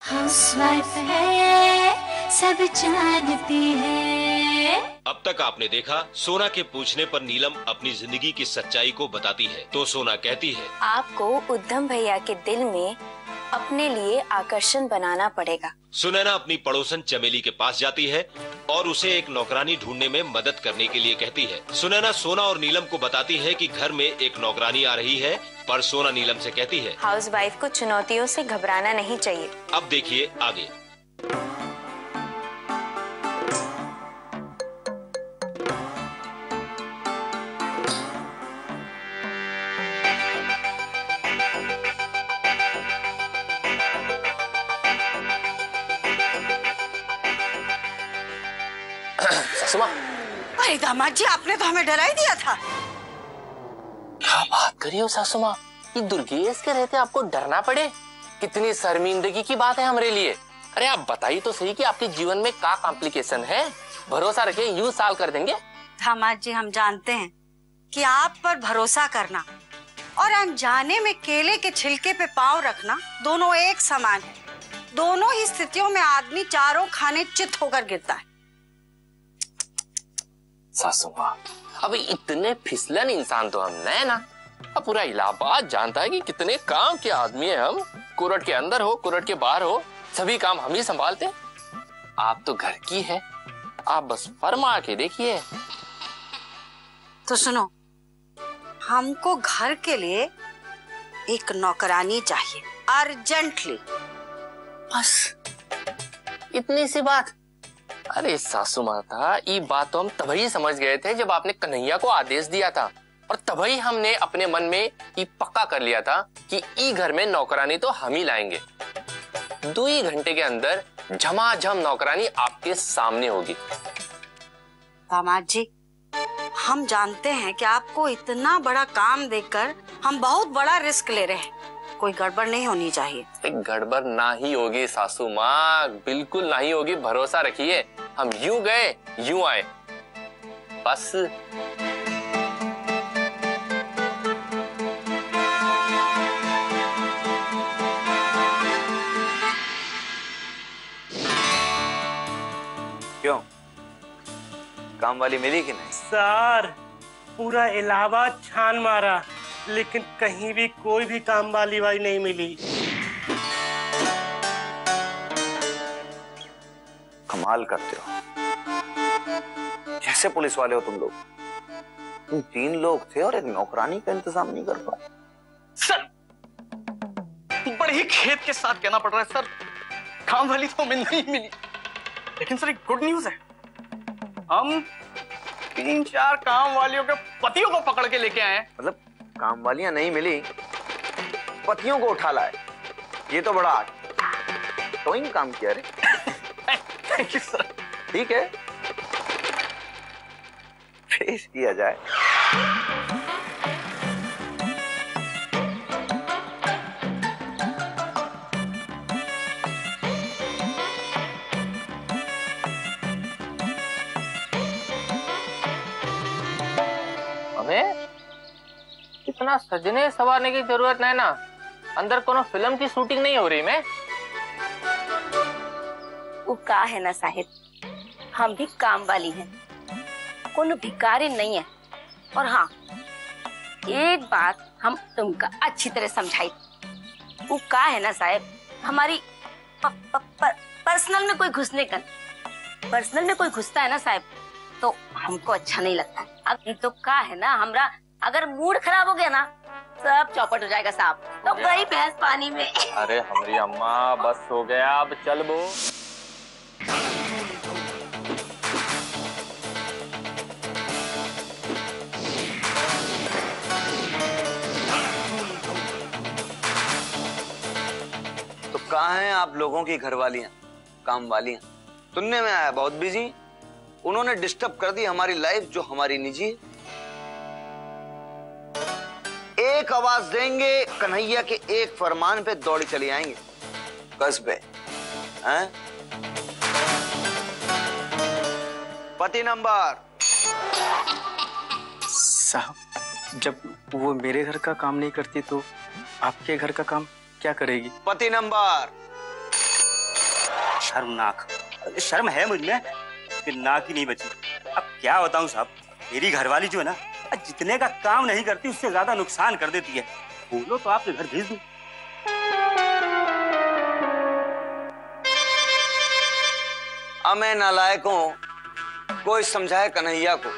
Housewife है, सब जानती है। अब तक आपने देखा, सोना के पूछने पर नीलम अपनी जिंदगी की सच्चाई को बताती है तो सोना कहती है, आपको उद्धम भैया के दिल में अपने लिए आकर्षण बनाना पड़ेगा। सुनैना अपनी पड़ोसन चमेली के पास जाती है और उसे एक नौकरानी ढूंढने में मदद करने के लिए कहती है। सुनैना सोना और नीलम को बताती है कि घर में एक नौकरानी आ रही है, पर सोना नीलम से कहती है, हाउसवाइफ को चुनौतियों से घबराना नहीं चाहिए। अब देखिए आगे। सुमा। अरे दामाद जी, आपने तो हमें डरा ही दिया था। क्या बात करी हो सासू माँ, ये दुर्गेश के रहते आपको डरना पड़े? कितनी शर्मिंदगी की बात है हमारे लिए। अरे आप बताइए तो सही कि आपके जीवन में क्या कॉम्प्लिकेशन है। भरोसा रखिए, यूं साल कर देंगे। दामाद जी, हम जानते हैं कि आप पर भरोसा करना और अनजाने में केले के छिलके पे पांव रखना दोनों एक समान है। दोनों ही स्थितियों में आदमी चारों खाने चित होकर गिरता है। सासू माँ, अब इतने फिसलन इंसान तो हम नहीं ना। अब पूरा इलाहाबाद जानता है कि कितने काम के आदमी है हम। कुरट के अंदर हो, कुरट के बाहर हो, सभी काम हम ही संभालते। आप तो घर की है, आप बस फरमा के देखिए। तो सुनो, हमको घर के लिए एक नौकरानी चाहिए अर्जेंटली। बस इतनी सी बात? अरे सासू माता, ये बात तो हम तभी समझ गए थे जब आपने कन्हैया को आदेश दिया था, और तभी हमने अपने मन में ये पक्का कर लिया था कि ई घर में नौकरानी तो हम ही लाएंगे। 2 ही घंटे के अंदर झमाझम नौकरानी आपके सामने होगी। दामाद जी, हम जानते हैं कि आपको इतना बड़ा काम देकर हम बहुत बड़ा रिस्क ले रहे हैं। कोई गड़बड़ नहीं होनी चाहिए। गड़बड़ ना ही होगी सासू माँ, बिल्कुल नहीं होगी, भरोसा रखिए। हम यूं गए यूं आए, बस। क्यों, काम वाली मिली कि नहीं? सर, पूरा इलाहाबाद छान मारा, लेकिन कहीं भी कोई भी काम वाली नहीं मिली। कमाल करते हो, जैसे पुलिस वाले हो तुम लोग। तुम 3 लोग थे और एक नौकरानी का इंतजाम नहीं कर पाए। सर, बड़े ही खेद के साथ कहना पड़ रहा है सर, काम वाली तो मिल नहीं मिली। लेकिन सर, एक गुड न्यूज है, हम 3-4 काम वालियों के पतियों को पकड़ के लेके आए हैं। मतलब काम वालियां नहीं मिली, पतियों को उठा लाए, ये तो बड़ा टोइंग काम किया रे। Thank you sir. ठीक है, पेश किया जाए। हमें इतना सजने सवारने की जरूरत नहीं ना। अंदर कोनो फिल्म की शूटिंग नहीं हो रही मैं। वो का है ना साहिब, हम भी काम वाली हैं, कोनो भिखारी नहीं है। और हाँ, एक बात हम तुमका अच्छी तरह समझाई। वो का है ना साहिब, हमारी पर्सनल में कोई घुसने का, पर्सनल में कोई घुसता है ना साहिब, तो हमको अच्छा नहीं लगता। अब तो का है ना, हमरा अगर मूड खराब हो गया ना, सब चौपट हो जाएगा साहब। तो गई भैंस पानी में। अरे हमारी अम्मा, बस हो गया, अब चल बो। तो कहाँ हैं आप लोगों की घरवालियां, काम वालियां? सुनने में आया बहुत बिजी, उन्होंने डिस्टर्ब कर दी हमारी लाइफ जो हमारी निजी है। एक आवाज देंगे, कन्हैया के एक फरमान पे दौड़ी चली आएंगे कस्बे। हैं? पति नंबर। साहब, जब वो मेरे घर का काम नहीं करती तो आपके घर का काम क्या करेगी? पति नंबर। शर्मनाक। शर्म है मुझ में कि नाक ही नहीं बची। अब क्या बताऊं साहब, मेरी घरवाली जो है ना, जितने का काम नहीं करती उससे ज्यादा नुकसान कर देती है। बोलो तो आपके घर भेज दूं। मैं नालायकों कोई समझाए कन्हैया को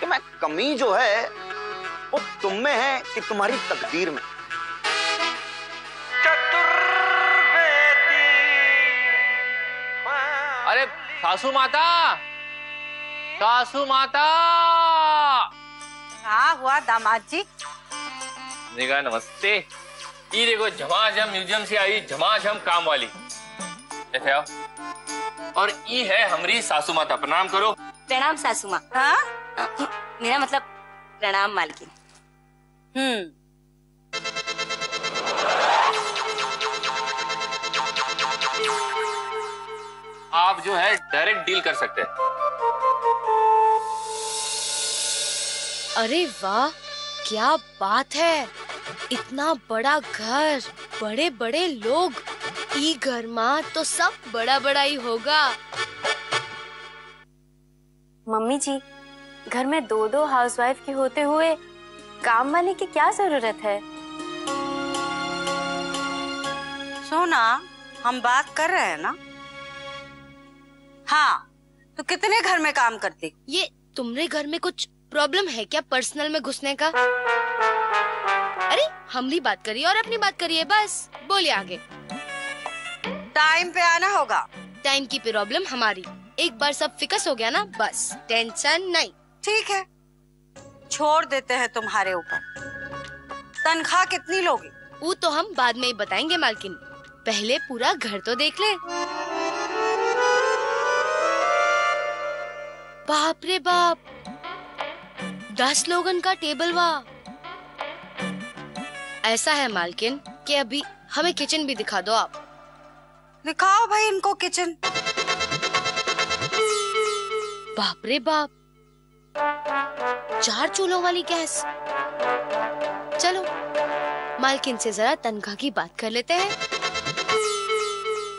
कि मैं कमी जो है वो तुम में है कि तुम्हारी तकदीर में। अरे सासू माता, सासू माता। हाँ हुआ दामाद जी? निगाह नमस्ते। ये देखो झमाझम म्यूजियम से आई झमाझम काम वाली। देखे आओ। और ये है हमारी सासू माता। प्रणाम करो। प्रणाम सासू माँ। हाँ मेरा मतलब प्रणाम मालकिन। आप जो है डायरेक्ट डील कर सकते हैं। अरे वाह, क्या बात है। इतना बड़ा घर, बड़े बड़े लोग। ई घर में तो सब बड़ा बड़ा ही होगा। मम्मी जी, घर में दो दो हाउसवाइफ के होते हुए काम वाले की क्या जरूरत है? सोना, हम बात कर रहे हैं ना। हाँ, तो कितने घर में काम करती? ये तुम्हारे घर में कुछ प्रॉब्लम है क्या पर्सनल में घुसने का? अरे हमारी बात करिए और अपनी बात करिए, बस बोलिए आगे। टाइम पे आना होगा। टाइम की प्रॉब्लम हमारी। एक बार सब फिक्स हो गया ना, बस टेंशन नहीं। ठीक है, छोड़ देते हैं तुम्हारे ऊपर। तनख्वाह कितनी लोगी? वो तो हम बाद में ही बताएंगे मालकिन, पहले पूरा घर तो देख ले। बाप रे बाप, 10 लोगन का टेबल वाह। ऐसा है मालकिन कि अभी हमें किचन भी दिखा दो आप। दिखाओ भाई इनको किचन। बाप रे बाप, 4 चूल्हों वाली गैस। चलो मालकिन से जरा तनख्वाह की बात कर लेते हैं।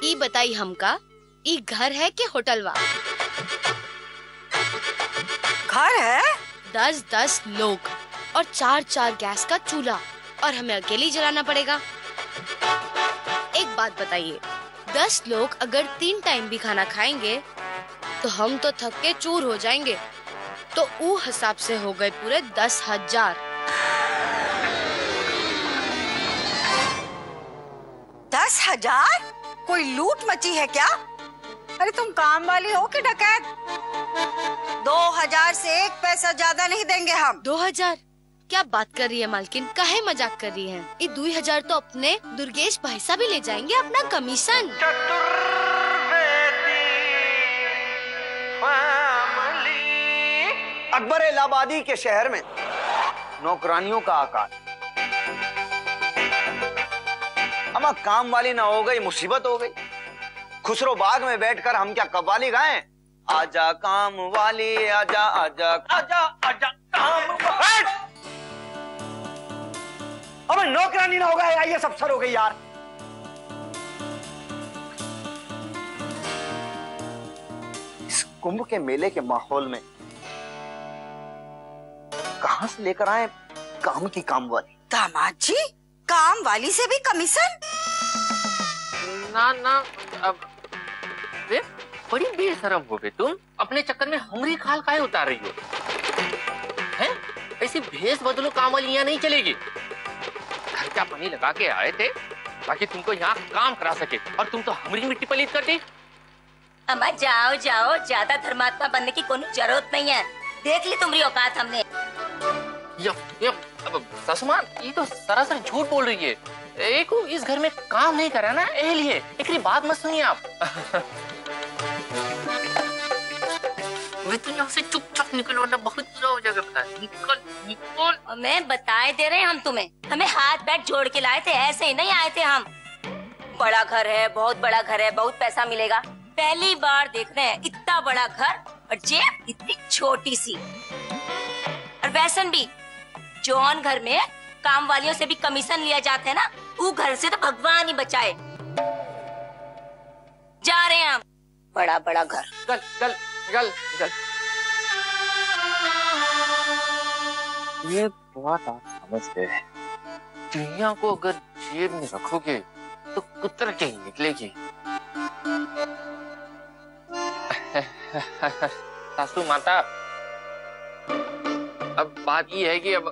ये बताई हमका, ये घर है कि होटल वा? घर है। 10-10 लोग और 4-4 गैस का चूल्हा, और हमें अकेले ही जलाना पड़ेगा। एक बात बताइए, 10 लोग अगर 3 टाइम भी खाना खाएंगे तो हम तो थक के चूर हो जाएंगे। तो वो हिसाब से हो गए पूरे 10,000। 10,000? कोई लूट मची है क्या? अरे तुम काम वाली हो कि डकैत? 2,000 से 1 पैसा ज्यादा नहीं देंगे हम। 2,000? क्या बात कर रही है मालकिन, काहे मजाक कर रही है? ये 2,000 तो अपने दुर्गेश भाई साहब भी ले जाएंगे अपना कमीशन। अकबर इलाहाबादी के शहर में नौकरानियों का आकार। अमा काम वाली ना हो गई मुसीबत हो गई। खुसरो बाग में बैठकर हम क्या कव्वाली गाएं? आजा काम वाली आजा आजा आजा आजा काम वाली। अबे नौकरानी ना होगा ये सब सर हो गई यार। इस कुंभ के मेले के माहौल में कहां से लेकर आए काम की काम वाली? दामाद जी, काम वाली से भी कमीशन? ना ना, अब वे बड़ी बेशरम हो गई तुम। अपने चक्कर में हमारी खाल काहे उतार रही हो? हैं? ऐसी भेष बदलो काम वाली यहाँ नहीं चलेगी। खर्चा पानी लगा के आए थे ताकि तुमको यहाँ काम करा सके, और तुम तो हमारी मिट्टी पलीत कर दी। अम्मा जाओ जाओ, ज्यादा धर्मात्मा बनने की कोई जरूरत नहीं है। देख ली तुम्हारी औकात हमने। सासू माँ, ये तो सरासर झूठ बोल रही है। एक इस घर में काम नहीं करा ना, ए लिए एक बात मत सुनिए आप। यहाँ से चुपचाप निकलो वरना बहुत बुरा हो जाएगा। पता है? निकल निकल। मैं बताए दे रहे हैं हम तुम्हें, हमें हाथ पैर जोड़ के लाए थे, ऐसे ही नहीं आए थे हम। बड़ा घर है, बहुत बड़ा घर है, बहुत पैसा मिलेगा। पहली बार देख रहे हैं इतना बड़ा घर और जेब इतनी छोटी सी। और वैसन भी जौन घर में काम वालियों से भी कमीशन लिया जाता है ना, वो घर से तो भगवान ही बचाए। बड़ा बड़ा घर। चल चल चल चल। ये बात आप समझ गए। चिड़िया को अगर जेब में रखोगे तो कुतर के निकलेगी। सासू माता, अब बात ये है कि अब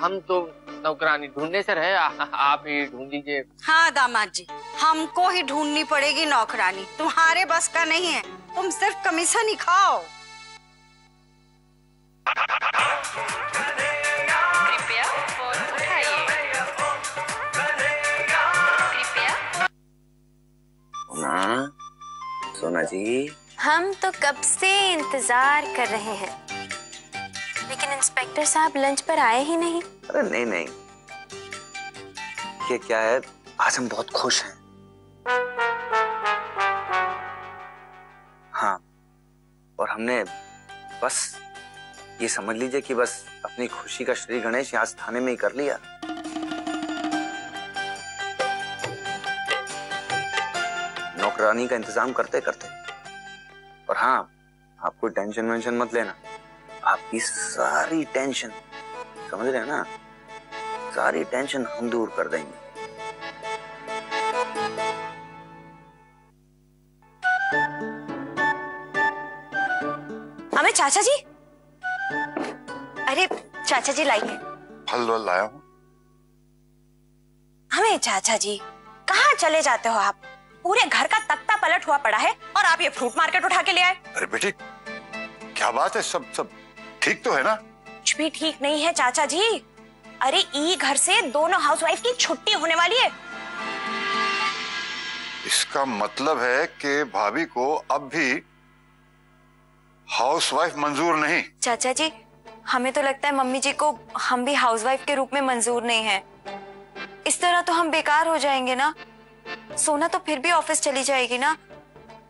हम तो नौकरानी ढूंढने से रहे, आप ही ढूंढ लीजिए। हाँ दामाद जी, हमको ही ढूंढनी पड़ेगी नौकरानी, तुम्हारे बस का नहीं है। तुम सिर्फ कमीशन ही खाओ। कृपया फोन उठाइए। कृपया। सोना जी, हम तो कब से इंतजार कर रहे हैं, लेकिन इंस्पेक्टर साहब लंच पर आए ही नहीं। अरे नहीं नहीं, ये क्या है, आज हम बहुत खुश हैं। हाँ, और हमने बस ये समझ लीजिए कि बस अपनी खुशी का श्री गणेश आज थाने में ही कर लिया। नौकरानी का इंतजाम करते करते। और हाँ, आप कोई टेंशन वेंशन मत लेना, आपकी सारी टेंशन, समझ रहे हैं ना, सारी टेंशन हम दूर कर देंगे। हमें चाचा जी, अरे चाचा जी लाइए। फल वल लाया हूँ। हमें चाचा जी, कहाँ चले जाते हो आप? पूरे घर का तख्ता पलट हुआ पड़ा है और आप ये फ्रूट मार्केट उठा के ले आए। अरे बेटी, क्या बात है, सब ठीक तो है ना? कुछ भी ठीक नहीं है चाचा जी। अरे ई घर से दोनों हाउसवाइफ की छुट्टी होने वाली है। इसका मतलब है कि भाभी को अब भी हाउसवाइफ मंजूर नहीं? चाचा जी, हमें तो लगता है मम्मी जी को हम भी हाउसवाइफ के रूप में मंजूर नहीं है। इस तरह तो हम बेकार हो जाएंगे ना। सोना तो फिर भी ऑफिस चली जाएगी ना।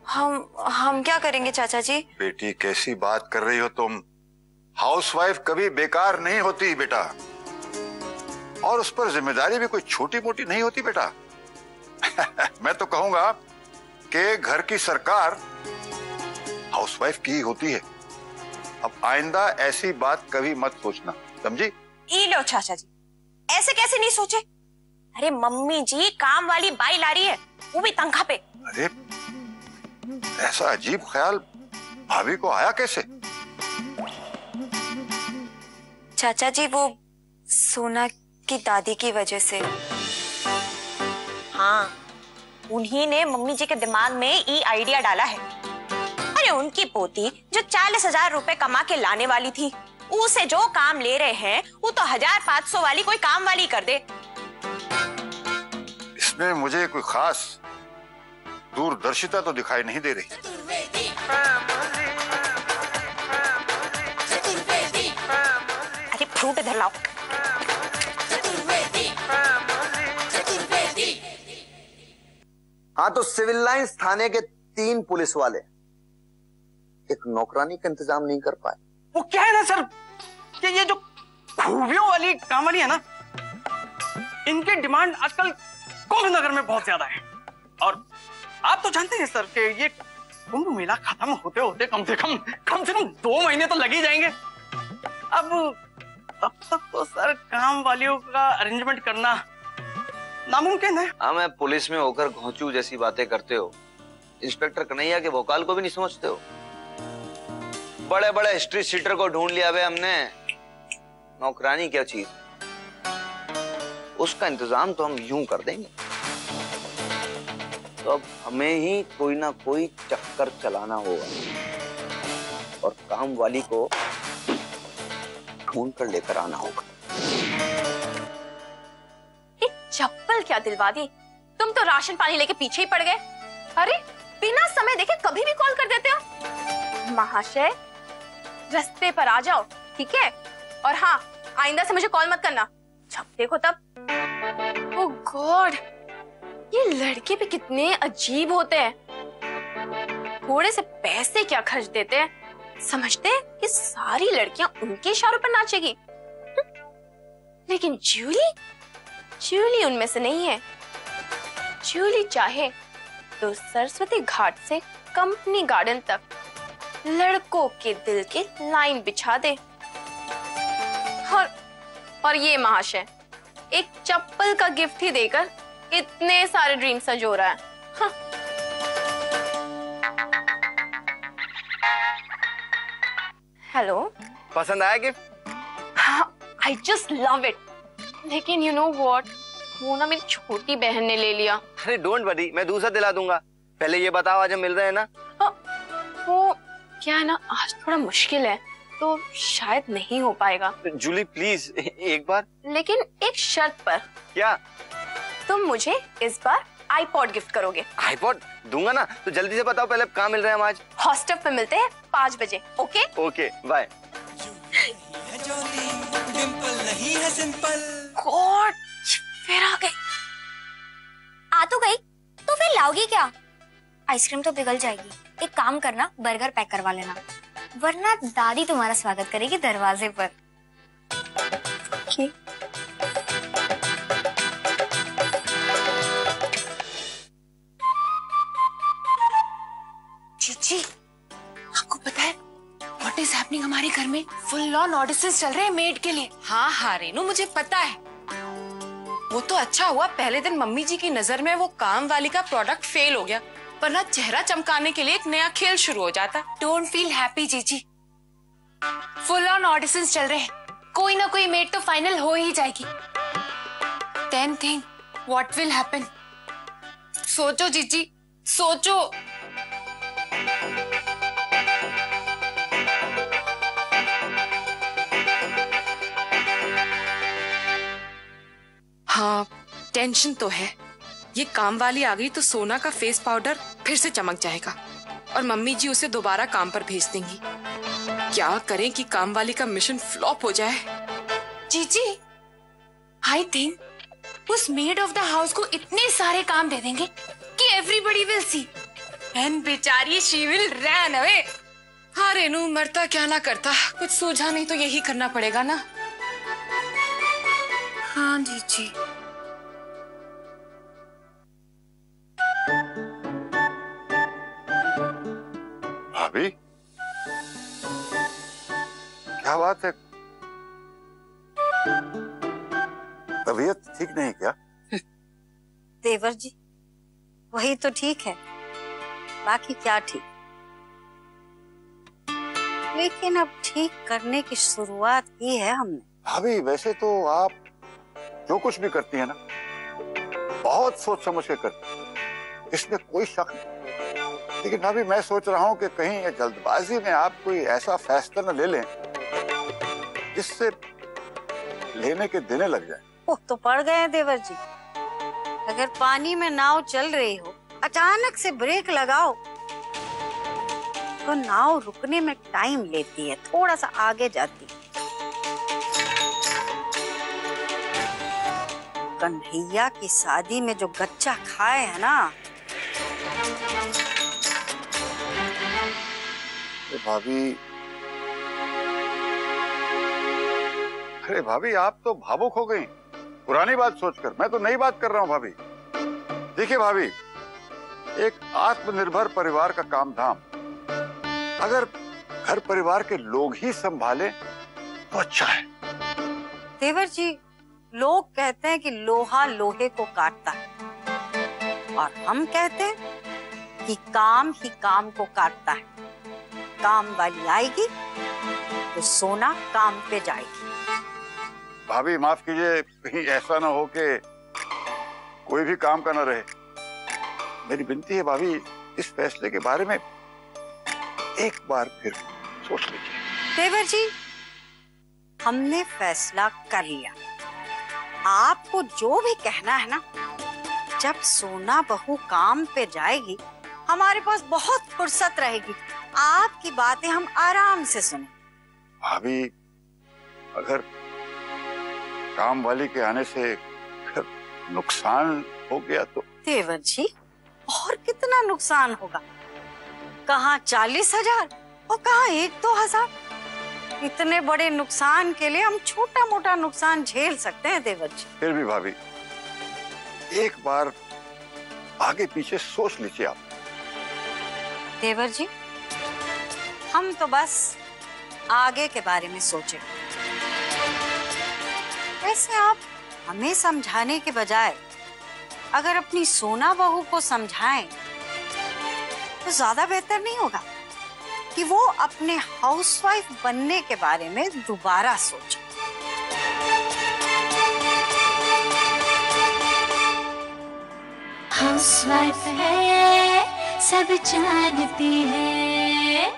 हम क्या करेंगे चाचा जी? बेटी, कैसी बात कर रही हो तुम? हाउसवाइफ कभी बेकार नहीं होती बेटा, और उस पर जिम्मेदारी भी कोई छोटी मोटी नहीं होती बेटा। मैं तो कहूंगा कि घर की सरकार हाउसवाइफ की ही होती है। अब आइंदा ऐसी बात कभी मत सोचना, समझी? ई लो चाचा जी, ऐसे कैसे नहीं सोचे? अरे मम्मी जी काम वाली बाई ला रही है, वो भी तनख्वाह पे। अरे ऐसा अजीब ख्याल भाभी को आया कैसे? चाचा जी, वो सोना की दादी की वजह से। हाँ, उन्हीं ने मम्मी जी के दिमाग में ये आइडिया डाला है। अरे उनकी पोती जो 40,000 रुपए कमा के लाने वाली थी, उसे जो काम ले रहे हैं वो तो 1,500 वाली कोई काम वाली कर दे। इसमें मुझे कोई खास दूरदर्शिता तो दिखाई नहीं दे रही। अरे फ्रूट इधर लाओ। हाँ, तो सिविल लाइंस थाने के 3 पुलिस वाले एक नौकरानी का इंतजाम नहीं कर पाए। वो क्या है ना सर, कि ये जो खूबियों वाली काम वाली है ना, इनकी डिमांड आजकल कुंभ नगर में बहुत ज्यादा है। और आप तो जानते हैं सर कि ये कुंभ मेला खत्म होते होते कम से कम 2 महीने तो लग ही जाएंगे। अब तब तक तो सर काम वालियों का अरेंजमेंट करना नामुमकिन है। हाँ, मैं पुलिस में होकर घोंचू जैसी बातें करते हो, इंस्पेक्टर कन्हैया के भोकाल को भी नहीं समझते हो। बड़े बड़े स्ट्रीट सीटर को ढूंढ लिया बे हमने, नौकरानी क्या चीज, उसका इंतजाम तो हम यूं कर देंगे। तो अब हमें ही कोई ना कोई चक्कर चलाना होगा और काम वाली को ढूंढ कर लेकर आना होगा। चप्पल क्या दिलवा दी, तुम तो राशन पानी लेके पीछे ही पड़ गए। अरे बिना समय देखे कभी भी कॉल कर देते हो। महाशय, रास्ते पर आ जाओ, ठीक है? और हाँ, आइंदा से मुझे कॉल मत करना, जब देखो तब। ओह गॉड, ये लड़के भी कितने अजीब होते हैं। थोड़े से पैसे क्या खर्च देते हैं, समझते हैं कि सारी लड़कियां उनके इशारों पर नाचेगी। लेकिन जूली उनमें से नहीं है। जूली चाहे तो सरस्वती घाट से कंपनी गार्डन तक लड़कों के दिल की लाइन बिछा दे। और ये महाशय एक चप्पल का गिफ्ट ही देकर इतने सारे ड्रीम संजो रहा है। हाँ। हेलो, पसंद आया gift? I just love it. लेकिन यू नो व्हाट, वो ना मेरी छोटी बहन ने ले लिया। अरे डोंट वरी, मैं दूसरा दिला दूंगा। पहले ये बताओ आज हम मिल रहे हैं ना? वो क्या है ना, आज थोड़ा मुश्किल है तो शायद नहीं हो पाएगा। जूली प्लीज एक बार। लेकिन एक शर्त पर। क्या? तुम मुझे इस बार आईपॉड गिफ्ट करोगे। आईपॉड दूंगा ना, तो जल्दी से बताओ पहले कहाँ मिल रहे हैं हम आज? हॉस्टल पे मिलते हैं 5 बजे। Okay okay bye. गॉड, फिर आ गई। आ तो गई तो फिर लाओगी क्या? आइसक्रीम तो पिघल जाएगी। एक काम करना, बर्गर पैक करवा लेना, वरना दादी तुम्हारा स्वागत करेगी दरवाजे पर। जीजी, आपको पता है व्हाट इज हैपनिंग? हमारे घर में फुल ऑन ऑडिशंस चल रहे हैं मेड के लिए। हाँ हाँ रेनू, मुझे पता है। वो तो अच्छा हुआ पहले दिन मम्मी जी की नजर में वो काम वाली का प्रोडक्ट फेल हो गया, वरना चेहरा चमकाने के लिए एक नया खेल शुरू हो जाता। डोंट फील हैप्पी जीजी, फुल ऑन ऑडिशंस चल रहे हैं, कोई ना कोई मेड तो फाइनल हो ही जाएगी। Then think what will happen. सोचो जीजी, सोचो। हाँ, टेंशन तो है। ये काम वाली आ गई तो सोना का फेस पाउडर फिर से चमक जाएगा और मम्मी जी उसे दोबारा काम पर भेज देंगी। क्या करें कि काम वाली का मिशन फ्लॉप हो जाए। जीजी, आई थिंक उस मेड ऑफ द हाउस को इतने सारे काम दे देंगे कि एवरीबॉडी विल सी एंड बेचारी शी विल रन अवे। हाँ रेनू, मरता क्या ना करता, कुछ सूझा नहीं तो यही करना पड़ेगा ना। हाँ जीजी। भाभी, क्या बात है? तबीयत ठीक नहीं क्या? देवर जी, वही तो ठीक है, बाकी क्या ठीक। लेकिन अब ठीक करने की शुरुआत की है हमने। भाभी, वैसे तो आप जो कुछ भी करती है ना, बहुत सोच समझ के करती है, इसमें कोई शक नहीं। लेकिन भाभी, मैं सोच रहा हूँ कि कहीं ये जल्दबाजी में आप कोई ऐसा फैसला न ले लें जिससे लेने के देने लग जाए। वो तो पड़ गए हैं देवर जी। अगर पानी में नाव चल रही हो, अचानक से ब्रेक लगाओ तो नाव रुकने में टाइम लेती है, थोड़ा सा आगे जाती है। कन्हैया की शादी में जो गच्चा खाए है ना, अरे भाभी, आप तो भावुक हो गई पुरानी बात सोचकर। मैं तो नई बात कर रहा हूँ भाभी। देखिए भाभी, एक आत्मनिर्भर परिवार का काम धाम अगर घर परिवार के लोग ही संभाले तो अच्छा है। देवर जी, लोग कहते हैं कि लोहा लोहे को काटता है, और हम कहते हैं कि काम ही काम को काटता है। काम वाली आएगी तो सोना काम पे जाएगी। भाभी माफ कीजिए, कहीं ऐसा ना हो कि कोई भी काम का ना रहे। मेरी विनती है भाभी, इस फैसले के बारे में एक बार फिर सोच लीजिए। देवर जी, हमने फैसला कर लिया। आपको जो भी कहना है ना, जब सोना बहू काम पे जाएगी हमारे पास बहुत फुर्सत रहेगी, आपकी बातें हम आराम से सुने। भाभी, अगर काम वाली के आने से नुकसान हो गया तो? देवर जी, और कितना नुकसान होगा? कहाँ 40,000 और कहाँ 1-2 हजार। इतने बड़े नुकसान के लिए हम छोटा मोटा नुकसान झेल सकते हैं देवर जी। फिर भी भाभी, एक बार आगे पीछे सोच लीजिए आप। देवर जी, हम तो बस आगे के बारे में सोचे। वैसे आप हमें समझाने के बजाय अगर अपनी सोना बहू को समझाएं तो ज्यादा बेहतर नहीं होगा कि वो अपने हाउसवाइफ बनने के बारे में दोबारा सोचे। हाउसवाइफ है सब जानती है।